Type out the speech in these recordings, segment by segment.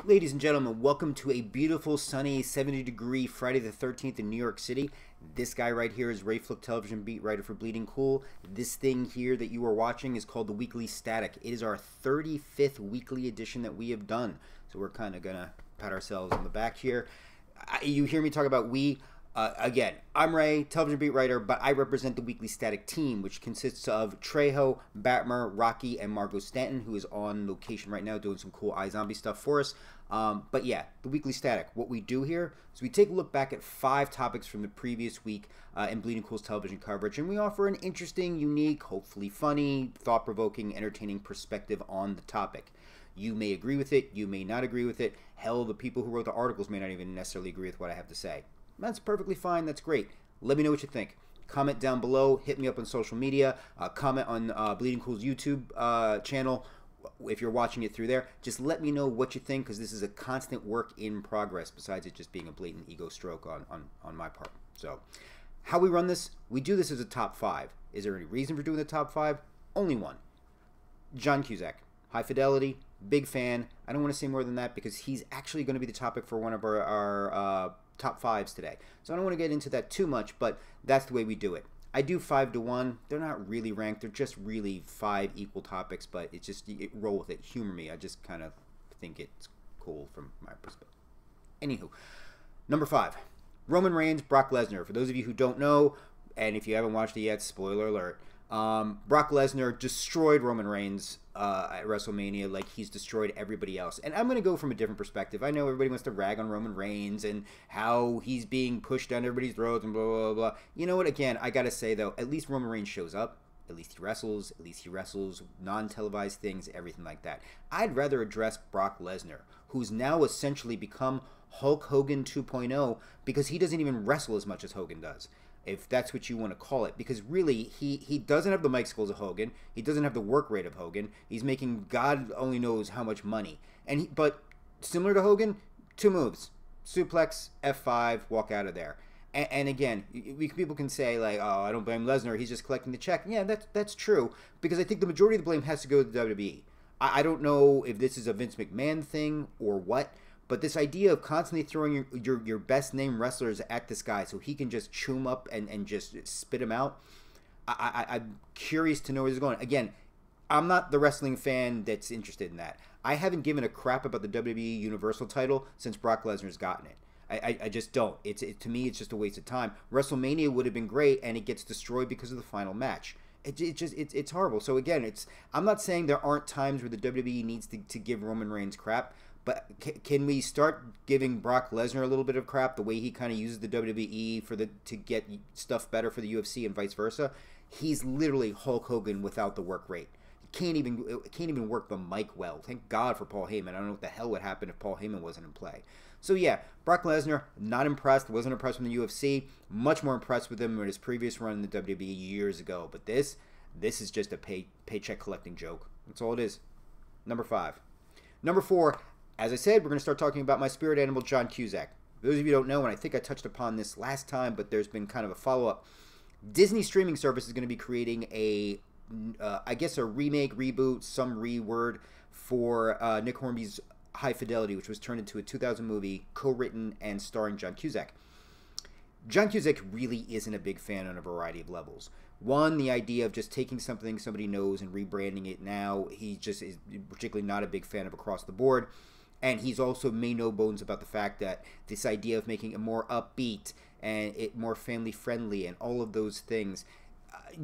Ladies and gentlemen, welcome to a beautiful, sunny, 70-degree Friday the 13th in New York City. This guy right here is Ray Flick, television beat writer for Bleeding Cool. This thing here that you are watching is called the Weekly Static. It is our 35th weekly edition that we have done. So we're kind of going to pat ourselves on the back here. You hear me talk about we. Again, I'm Ray, television beat writer, but I represent the Weekly Static team, which consists of Trejo, Bat-Murr, Rocky, and Margo Staten, who is on location right now doing some cool iZombie stuff for us. But yeah, the Weekly Static. What we do here is we take a look back at 5 topics from the previous week in Bleeding Cool's television coverage, and we offer an interesting, unique, hopefully funny, thought-provoking, entertaining perspective on the topic. You may agree with it, you may not agree with it. Hell, the people who wrote the articles may not even necessarily agree with what I have to say. That's perfectly fine. That's great. Let me know what you think. Comment down below. Hit me up on social media. Comment on Bleeding Cool's YouTube channel if you're watching it through there. Just let me know what you think, because this is a constant work in progress besides it just being a blatant ego stroke on my part. So how we run this, we do this as a top 5. Is there any reason for doing the top 5? Only one. John Cusack. High Fidelity. Big fan. I don't want to say more than that because he's actually going to be the topic for one of our top 5s today. So I don't want to get into that too much, but that's the way we do it. I do 5 to 1. They're not really ranked. They're just really 5 equal topics, but it's just, roll with it. Humor me. I just kind of think it's cool from my perspective. Anywho, number 5. Roman Reigns, Brock Lesnar. For those of you who don't know, and if you haven't watched it yet, spoiler alert, Brock Lesnar destroyed Roman Reigns at WrestleMania like he's destroyed everybody else. And I'm going to go from a different perspective. I know everybody wants to rag on Roman Reigns and how he's being pushed down everybody's throats and blah, blah, blah. You know what? Again, I got to say, though, at least Roman Reigns shows up. At least he wrestles, non-televised things, everything like that. I'd rather address Brock Lesnar, who's now essentially become Hulk Hogan 2.0 because he doesn't even wrestle as much as Hogan does, if that's what you want to call it, because really he doesn't have the mic skills of Hogan, he doesn't have the work rate of Hogan, he's making God only knows how much money, but similar to Hogan, 2 moves, suplex, F5, walk out of there. And again, people can say like, oh, I don't blame Lesnar, he's just collecting the check. Yeah, that's true, because I think the majority of the blame has to go to the WWE. I don't know if this is a Vince McMahon thing or what, but this idea of constantly throwing your best name wrestlers at this guy so he can just chew him up and just spit him out, I'm curious to know where this is going. Again, I'm not the wrestling fan that's interested in that. I haven't given a crap about the WWE Universal title since Brock Lesnar's gotten it. I just don't. To me, it's just a waste of time. WrestleMania would have been great, and it gets destroyed because of the final match. It's horrible. So again, I'm not saying there aren't times where the WWE needs to give Roman Reigns crap, but can we start giving Brock Lesnar a little bit of crap the way he kind of uses the WWE to get stuff better for the UFC and vice versa? He's literally Hulk Hogan without the work rate. Can't even work the mic well. Thank God for Paul Heyman. I don't know what the hell would happen if Paul Heyman wasn't in play. So yeah, Brock Lesnar, not impressed. Wasn't impressed with the UFC. Much more impressed with him in his previous run in the WWE years ago. But this is just a paycheck collecting joke. That's all it is. Number 5. Number 4. As I said, we're going to start talking about my spirit animal, John Cusack. For those of you who don't know, and I think I touched upon this last time, but there's been kind of a follow-up. Disney streaming service is going to be creating I guess a remake, reboot, some reword for Nick Hornby's High Fidelity, which was turned into a 2000 movie, co-written and starring John Cusack. John Cusack really isn't a big fan on a variety of levels. One, the idea of just taking something somebody knows and rebranding it now, he just is particularly not a big fan of across the board. And he's also made no bones about the fact that this idea of making it more upbeat and it more family friendly and all of those things,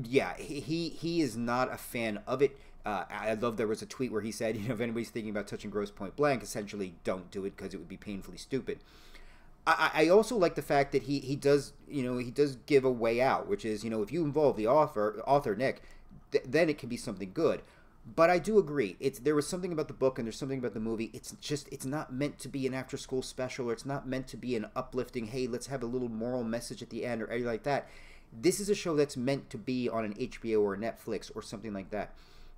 yeah, he is not a fan of it. I love there was a tweet where he said, if anybody's thinking about touching Gross Point Blank, essentially don't do it because it would be painfully stupid. I also like the fact that he does give a way out, which is, if you involve the author Nick, then it can be something good. But I do agree. There was something about the book and there's something about the movie. It's not meant to be an after-school special, or it's not meant to be an uplifting, hey, let's have a little moral message at the end or anything like that. This is a show that's meant to be on an HBO or a Netflix or something like that.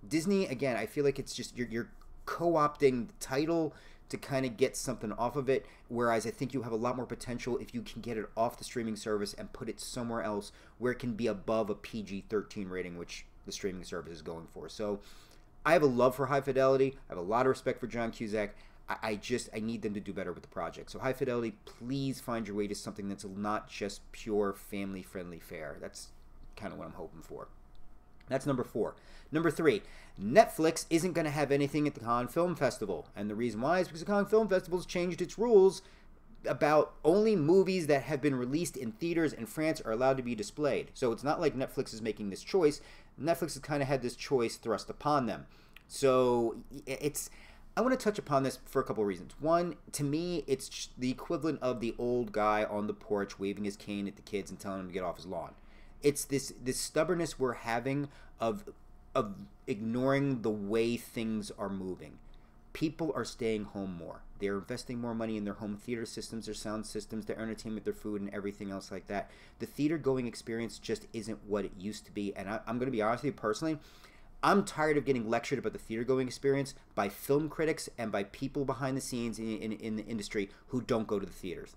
Disney, again, I feel like it's just you're co-opting the title to kind of get something off of it, whereas I think you have a lot more potential if you can get it off the streaming service and put it somewhere else where it can be above a PG-13 rating, which the streaming service is going for. So I have a love for High Fidelity. I have a lot of respect for John Cusack. I need them to do better with the project. So High Fidelity, please find your way to something that's not just pure family-friendly fare. That's kind of what I'm hoping for. That's number 4. Number 3, Netflix isn't going to have anything at the Cannes Film Festival. And the reason why is because the Cannes Film Festival has changed its rules about only movies that have been released in theaters in France are allowed to be displayed. So it's not like Netflix is making this choice. Netflix has kind of had this choice thrust upon them. So I want to touch upon this for a couple of reasons. One, to me, it's the equivalent of the old guy on the porch waving his cane at the kids and telling them to get off his lawn. It's this stubbornness we're having of ignoring the way things are moving. People are staying home more. They're investing more money in their home theater systems, their sound systems, their entertainment, their food, and everything else like that. The theater-going experience just isn't what it used to be. And I'm going to be honest with you personally, I'm tired of getting lectured about the theater-going experience by film critics and by people behind the scenes in the industry who don't go to the theaters.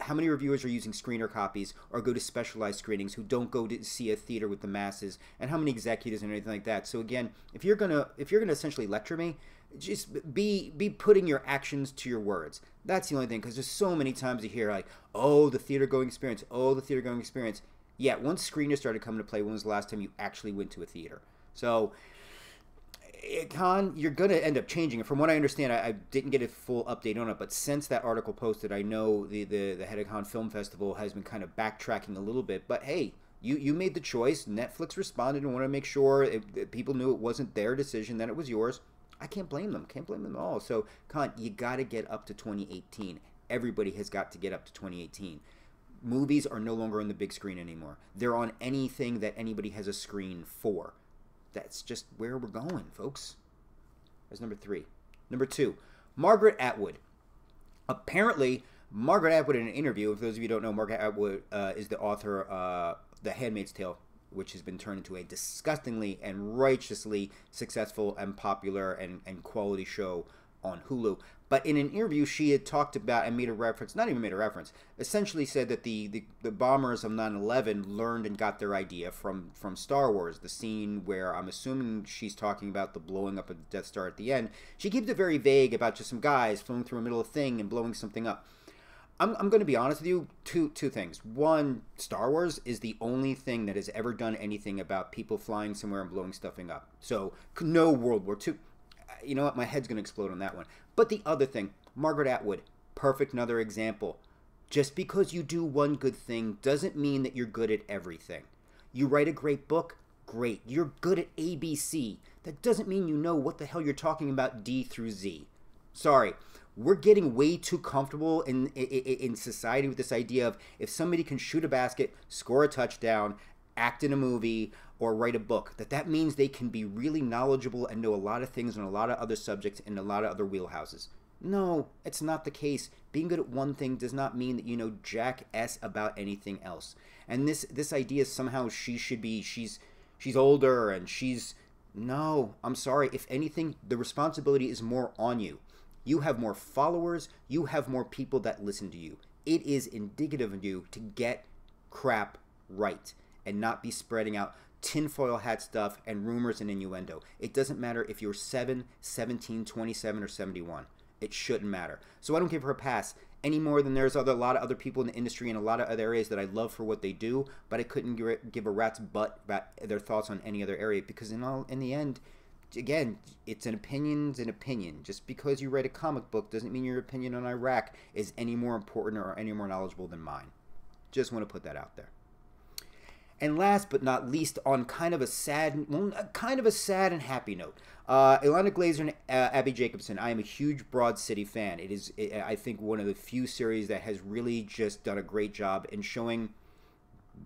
How many reviewers are using screener copies or go to specialized screenings who don't go to see a theater with the masses, and how many executives and anything like that? So again, if you're gonna essentially lecture me, just be putting your actions to your words. That's the only thing, because there's so many times you hear like, oh, the theater going experience, oh, the theater going experience. Yeah, once screeners started coming to play, when was the last time you actually went to a theater? So Con, you're going to end up changing it. From what I understand, I didn't get a full update on it, but since that article posted, I know the head of Cannes Film Festival has been kind of backtracking a little bit. But hey, you made the choice. Netflix responded and wanted to make sure people knew it wasn't their decision, that it was yours. I can't blame them. Can't blame them at all. So, Con, you got to get up to 2018. Everybody has got to get up to 2018. Movies are no longer on the big screen anymore. They're on anything that anybody has a screen for. That's just where we're going, folks. That's number 3. Number 2, Margaret Atwood. Apparently, Margaret Atwood in an interview, if those of you who don't know, Margaret Atwood is the author of The Handmaid's Tale, which has been turned into a disgustingly and righteously successful and popular and quality show on Hulu. But in an interview, she had talked about and made a reference, not even made a reference, essentially said that the bombers of 9/11 learned and got their idea from Star Wars. The scene where I'm assuming she's talking about the blowing up of the Death Star at the end. She keeps it very vague about just some guys flying through a middle of a thing and blowing something up. I'm going to be honest with you, two things. One, Star Wars is the only thing that has ever done anything about people flying somewhere and blowing stuffing up. So, no World War II. You know what? My head's going to explode on that one. But the other thing, Margaret Atwood, perfect another example. Just because you do one good thing doesn't mean that you're good at everything. You write a great book, great. You're good at ABC. That doesn't mean you know what the hell you're talking about D through Z. Sorry. We're getting way too comfortable in society with this idea of if somebody can shoot a basket, score a touchdown, act in a movie, or write a book, that means they can be really knowledgeable and know a lot of things on a lot of other subjects in a lot of other wheelhouses. No, it's not the case. Being good at one thing does not mean that you know jack S about anything else. And this idea somehow she's older and she's... No, I'm sorry. If anything, the responsibility is more on you. You have more followers. You have more people that listen to you. It is indicative of you to get crap right and not be spreading out tinfoil hat stuff and rumors and innuendo. It doesn't matter if you're 7, 17, 27, or 71. It shouldn't matter. So I don't give her a pass any more than there's a lot of other people in the industry in a lot of other areas that I love for what they do, but I couldn't give a rat's butt about their thoughts on any other area because in the end, again, it's an opinion. Just because you write a comic book doesn't mean your opinion on Iraq is any more important or any more knowledgeable than mine. Just want to put that out there. And last but not least, on kind of a sad and happy note, Ilana Glazer and Abby Jacobson. I am a huge Broad City fan. It is, I think, one of the few series that has really just done a great job in showing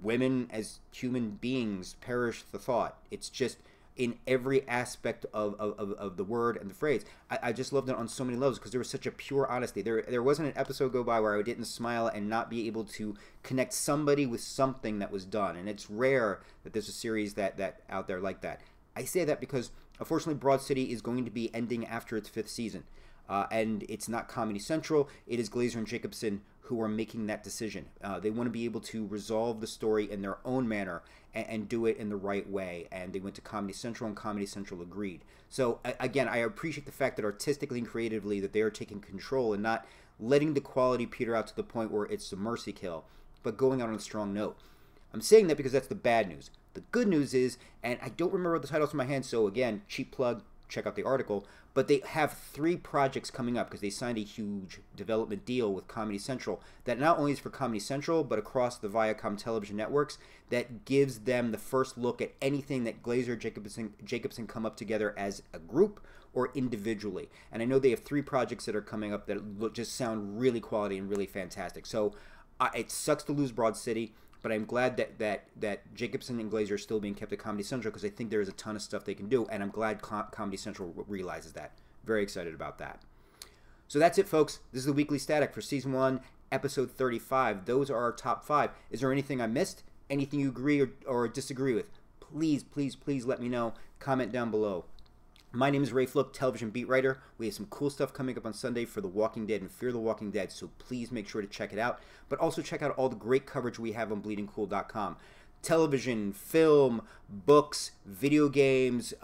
women as human beings. Perish the thought. It's just in every aspect of the word and the phrase. I just loved it on so many levels because there was such a pure honesty. There wasn't an episode go by where I didn't smile and not be able to connect somebody with something that was done. And it's rare that there's a series that out there like that. I say that because, unfortunately, Broad City is going to be ending after its 5th season. And it's not Comedy Central. It is Glazer and Jacobson who are making that decision. They want to be able to resolve the story in their own manner and do it in the right way. And they went to Comedy Central, and Comedy Central agreed. So again, I appreciate the fact that artistically and creatively that they are taking control and not letting the quality peter out to the point where it's a mercy kill, but going out on a strong note. I'm saying that because that's the bad news. The good news is, and I don't remember the titles in my hand, so again, cheap plug, check out the article, but they have 3 projects coming up because they signed a huge development deal with Comedy Central that not only is for Comedy Central, but across the Viacom television networks, that gives them the first look at anything that Glazer Jacobson come up together as a group or individually. And I know they have 3 projects that are coming up that just sound really quality and really fantastic. So it sucks to lose Broad City, but I'm glad that Jacobson and Glazer are still being kept at Comedy Central because I think there is a ton of stuff they can do, and I'm glad Comedy Central realizes that. Very excited about that. So that's it, folks. This is the Weekly Static for Season 1, Episode 35. Those are our top 5. Is there anything I missed? Anything you agree or disagree with? Please, please, please let me know. Comment down below. My name is Ray Flook, television beat writer. We have some cool stuff coming up on Sunday for The Walking Dead and Fear the Walking Dead, so please make sure to check it out. But also check out all the great coverage we have on bleedingcool.com. Television, film, books, video games,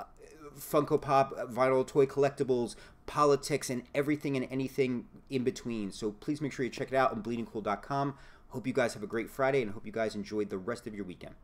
Funko Pop, vinyl toy collectibles, politics, and everything and anything in between. So please make sure you check it out on bleedingcool.com. Hope you guys have a great Friday, and hope you guys enjoyed the rest of your weekend.